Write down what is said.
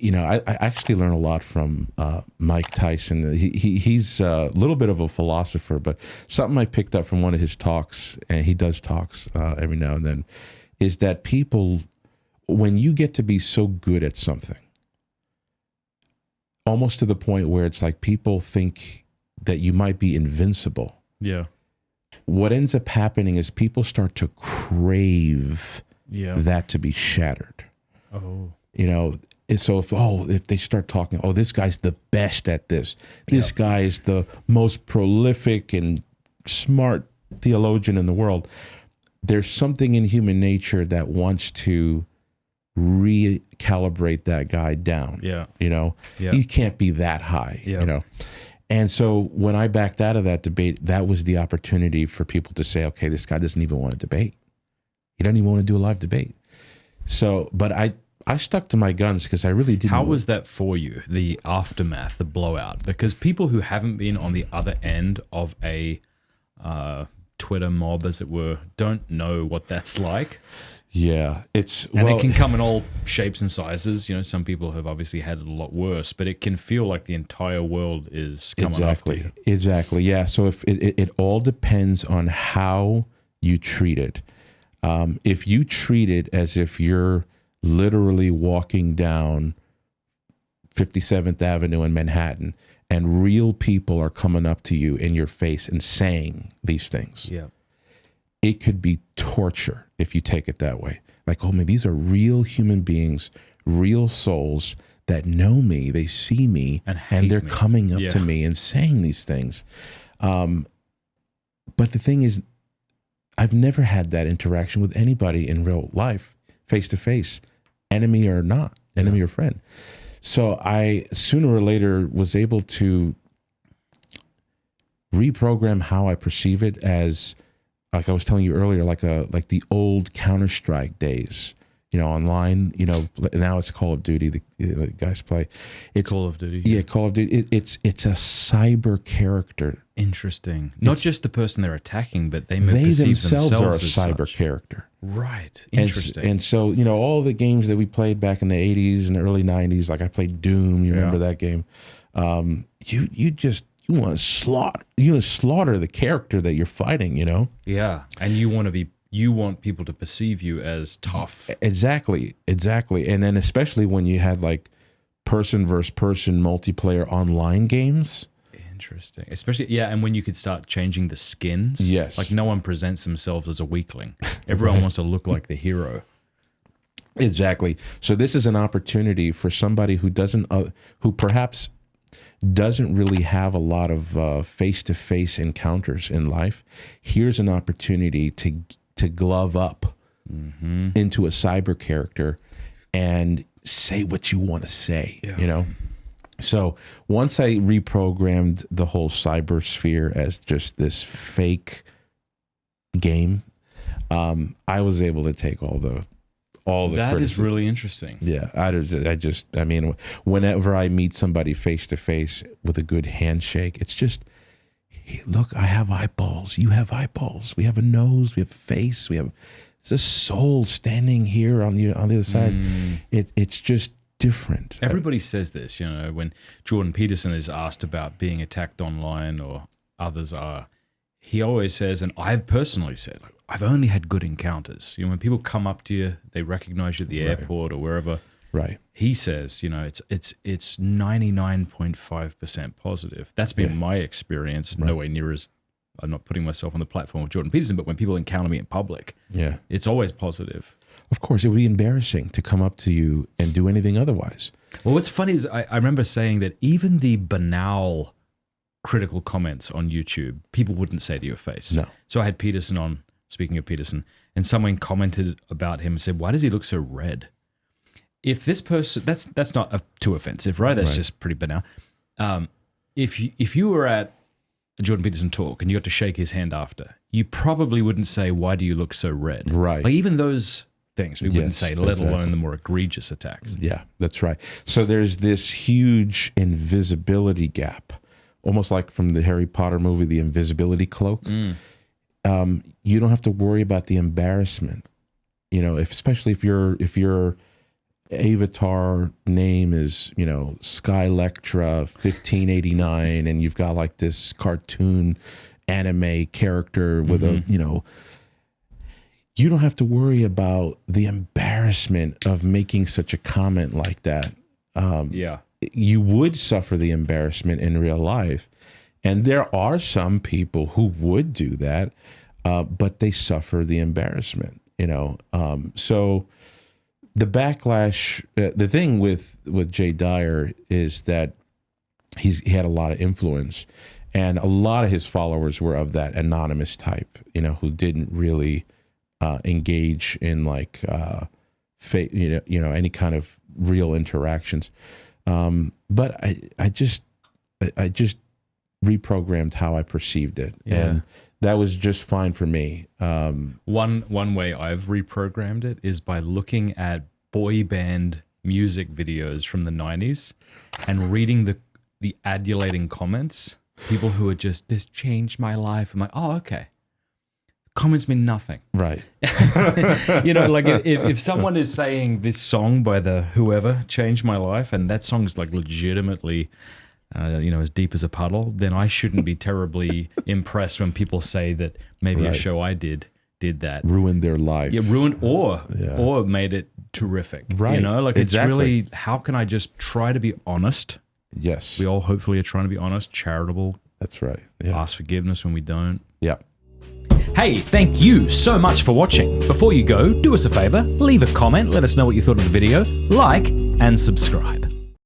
I actually learn a lot from Mike Tyson. He's a little bit of a philosopher, but something I picked up from one of his talks, and he does talks every now and then, is that people, when you get to be so good at something, almost to the point where it's like people think that you might be invincible. Yeah. What ends up happening is people start to crave that to be shattered. Oh. And so if they start talking, this guy's the best at this. This guy is the most prolific and smart theologian in the world. There's something in human nature that wants to recalibrate that guy down. Yeah. He can't be that high, And so when I backed out of that debate, that was the opportunity for people to say, okay, this guy doesn't even want to debate. He doesn't even want to do a live debate. So, but I stuck to my guns because I really didn't. How was that for you, the aftermath, the blowout? Because people who haven't been on the other end of a Twitter mob, as it were, don't know what that's like. Yeah, it can come in all shapes and sizes. Some people have obviously had it a lot worse, but it can feel like the entire world is coming after you. Exactly. Yeah. So if it all depends on how you treat it. If you treat it as if you're literally walking down 57th Avenue in Manhattan and real people are coming up to you in your face and saying these things. Yeah. It could be torture if you take it that way. Like, man, these are real human beings, real souls that know me, they see me, and they're coming up to me and saying these things. But the thing is, I've never had that interaction with anybody in real life, face to face, enemy or not, enemy or friend. So I sooner or later was able to reprogram how I perceive it as, like I was telling you earlier, like the old Counter-Strike days, online, now it's Call of Duty, the guys play. It's Call of Duty. Yeah, Call of Duty. It's a cyber character. Interesting. Not just the person they're attacking, but they themselves are a as cyber such. Character. Right. Interesting. And so, all the games that we played back in the 80s and the early 90s, like I played Doom, you remember that game? You want to slaughter the character that you're fighting, Yeah. And you want people to perceive you as tough. Exactly. And then especially when you had like person versus person multiplayer online games. Interesting. Especially, and when you could start changing the skins. Yes. Like no one presents themselves as a weakling. Everyone wants to look like the hero. Exactly. So this is an opportunity for somebody who perhaps doesn't really have a lot of face-to-face encounters in life. Here's an opportunity to glove up into a cyber character and say what you want to say, So once I reprogrammed the whole cyber sphere as just this fake game, I was able to take all the that is really interesting. Yeah, I mean, whenever I meet somebody face to face with a good handshake, it's just, hey, look, I have eyeballs. You have eyeballs. We have a nose. We have a face. It's a soul standing here on the other side. It's just different. Everybody says this, when Jordan Peterson is asked about being attacked online or others are, he always says, and I've personally said, I've only had good encounters. When people come up to you, they recognize you at the airport or wherever. Right. He says, it's 99.5% positive. That's been my experience. Right. Nowhere near as, I'm not putting myself on the platform of Jordan Peterson, but when people encounter me in public, it's always positive. Of course, it would be embarrassing to come up to you and do anything otherwise. Well, what's funny is I remember saying that even the banal critical comments on YouTube, people wouldn't say to your face. No. So I had Peterson on, speaking of Peterson, and someone commented about him and said, why does he look so red? If this person, that's not too offensive, right? That's just pretty banal. If you were at a Jordan Peterson talk and you got to shake his hand after, you probably wouldn't say, why do you look so red? Right. Like even those things we wouldn't say, let alone the more egregious attacks. Yeah, that's right. So there's this huge invisibility gap, almost like from the Harry Potter movie, the invisibility cloak. You don't have to worry about the embarrassment, especially if you're avatar name is, you know, Skylectra 1589, and you've got like this cartoon anime character with a, you know, you don't have to worry about the embarrassment of making such a comment like that. You would suffer the embarrassment in real life. And there are some people who would do that, but they suffer the embarrassment, you know. So the backlash, the thing with Jay Dyer is that he had a lot of influence, and a lot of his followers were of that anonymous type, you know, who didn't really engage in like you know, any kind of real interactions. But I just reprogrammed how I perceived it, and that was just fine for me. One way I've reprogrammed it is by looking at boy band music videos from the 90s and reading the adulating comments. People who are just, this changed my life. I'm like, oh, okay. Comments mean nothing. Right. You know, like if someone is saying this song by the whoever changed my life, and that song is like legitimately, you know, as deep as a puddle, then I shouldn't be terribly impressed when people say that maybe a show I did that. Ruined their life. Yeah, ruined or made it terrific. Right. You know, like it's really, how can I just try to be honest? Yes. We all hopefully are trying to be honest, charitable. That's right. Yeah. Ask forgiveness when we don't. Yeah. Hey, thank you so much for watching. Before you go, do us a favor, leave a comment, let us know what you thought of the video, like, and subscribe.